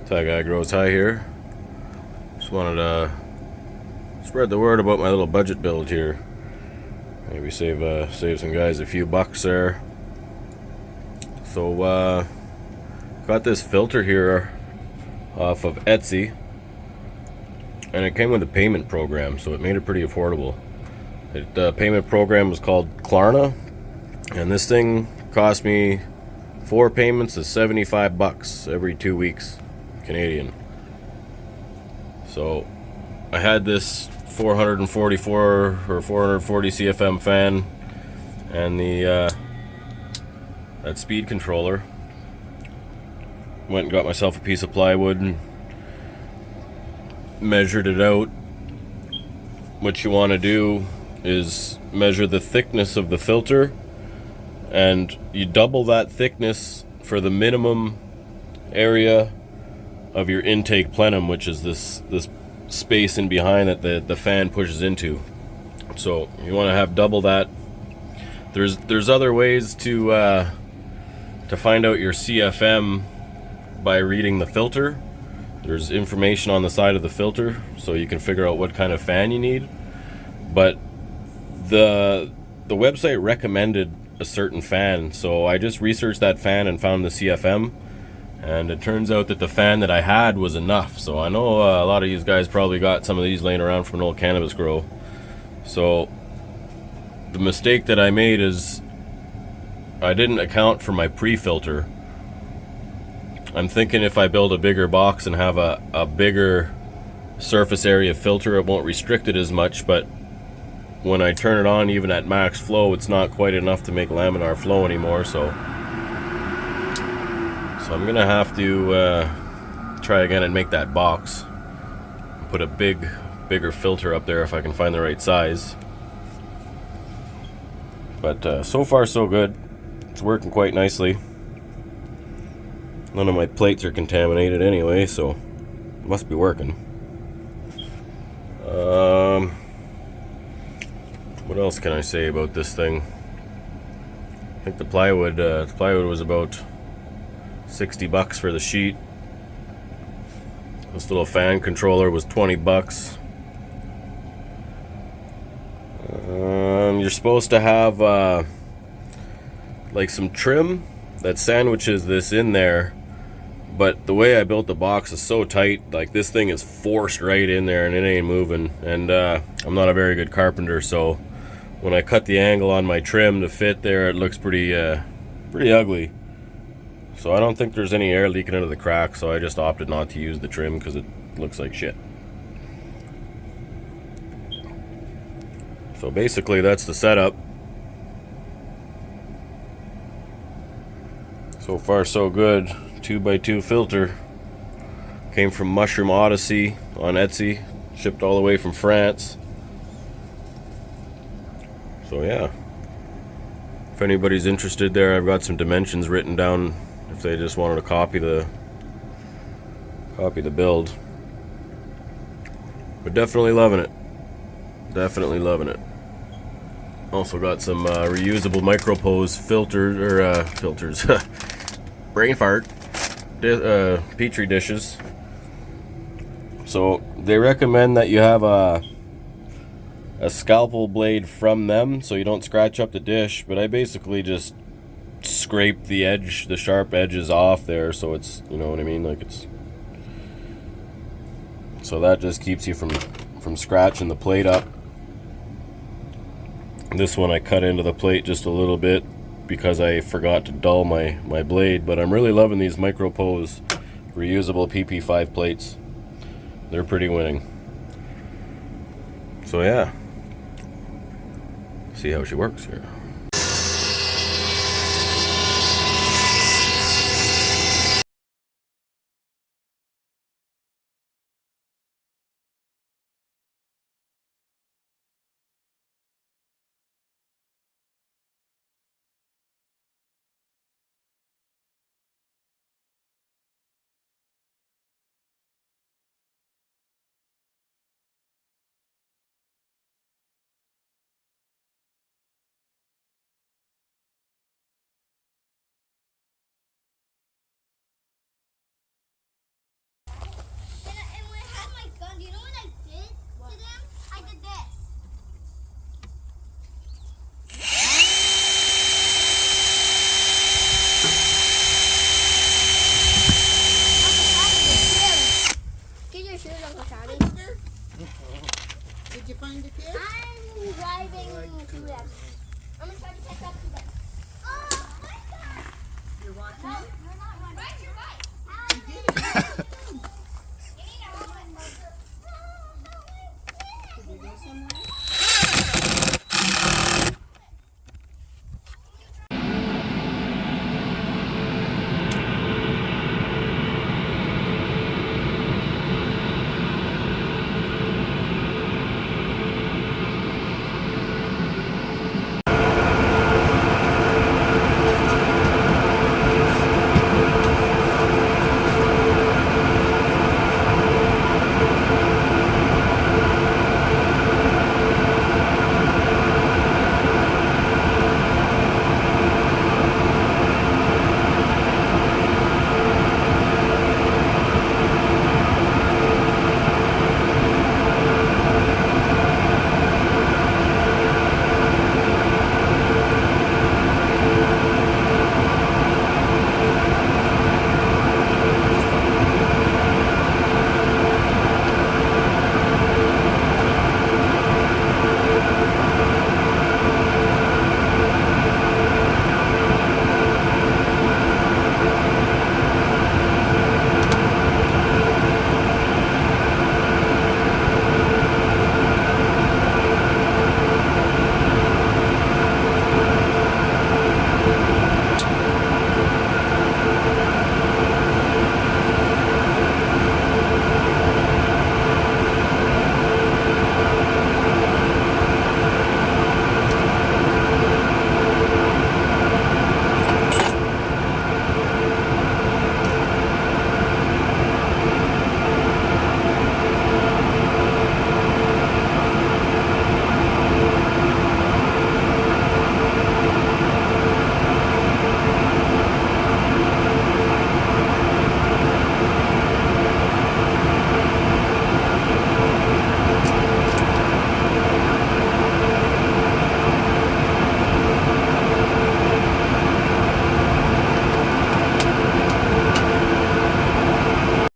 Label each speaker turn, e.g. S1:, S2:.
S1: Thai Guy Grows High here. Just wanted to spread the word about my little budget build here. Maybe save some guys a few bucks there. So got this filter here off of Etsy, and it came with a payment program, so it made it pretty affordable. The payment program was called Klarna, and this thing cost me 4 payments of 75 bucks every 2 weeks Canadian. So I had this 444 or 440 CFM fan and the that speed controller. Went and got myself a piece of plywood and measured it out. What you want to do is measure the thickness of the filter, and you double that thickness for the minimum area of your intake plenum, which is this space in behind that the fan pushes into. So you want to have double that. There's other ways to find out your CFM by reading the filter. There's information on the side of the filter, so you can figure out what kind of fan you need. But the website recommended a certain fan, so I just researched that fan and found the CFM, and it turns out that the fan that I had was enough. So I know a lot of you guys probably got some of these laying around from an old cannabis grow. So the mistake that I made is I didn't account for my pre-filter. I'm thinking if I build a bigger box and have a bigger surface area filter, it won't restrict it as much, but when I turn it on, even at max flow, it's not quite enough to make laminar flow anymore. So I'm gonna have to try again and make that box. Put a bigger filter up there if I can find the right size. But so far so good. It's working quite nicely. None of my plates are contaminated anyway, so it must be working. What else can I say about this thing? I think the plywood was about 60 bucks for the sheet. This little fan controller was 20 bucks. You're supposed to have like some trim that sandwiches this in there, but the way I built the box is so tight, like this thing is forced right in there and it ain't moving. And I'm not a very good carpenter, so when I cut the angle on my trim to fit there, it looks pretty ugly. So I don't think there's any air leaking out of the crack, so I just opted not to use the trim because it looks like shit. So basically that's the setup. So far so good. 2x2 filter. Came from Mushroom Odyssey on Etsy. Shipped all the way from France. So yeah. If anybody's interested there, I've got some dimensions written down if they just wanted to copy the build. But definitely loving it. Definitely loving it. Also got some reusable micropose filters, brain fart, petri dishes. So they recommend that you have a scalpel blade from them so you don't scratch up the dish, but I basically just scrape the sharp edges off there, so it's, you know what I mean, like it's, so that just keeps you from scratching the plate up. This one I cut into the plate just a little bit because I forgot to dull my blade, but I'm really loving these Micropose reusable PP5 plates. They're pretty winning. So yeah, see how she works here.
S2: find the kids?
S3: I'm driving to them. I'm gonna try to catch up to them. Oh my God!
S2: You're watching?
S3: No, you're not.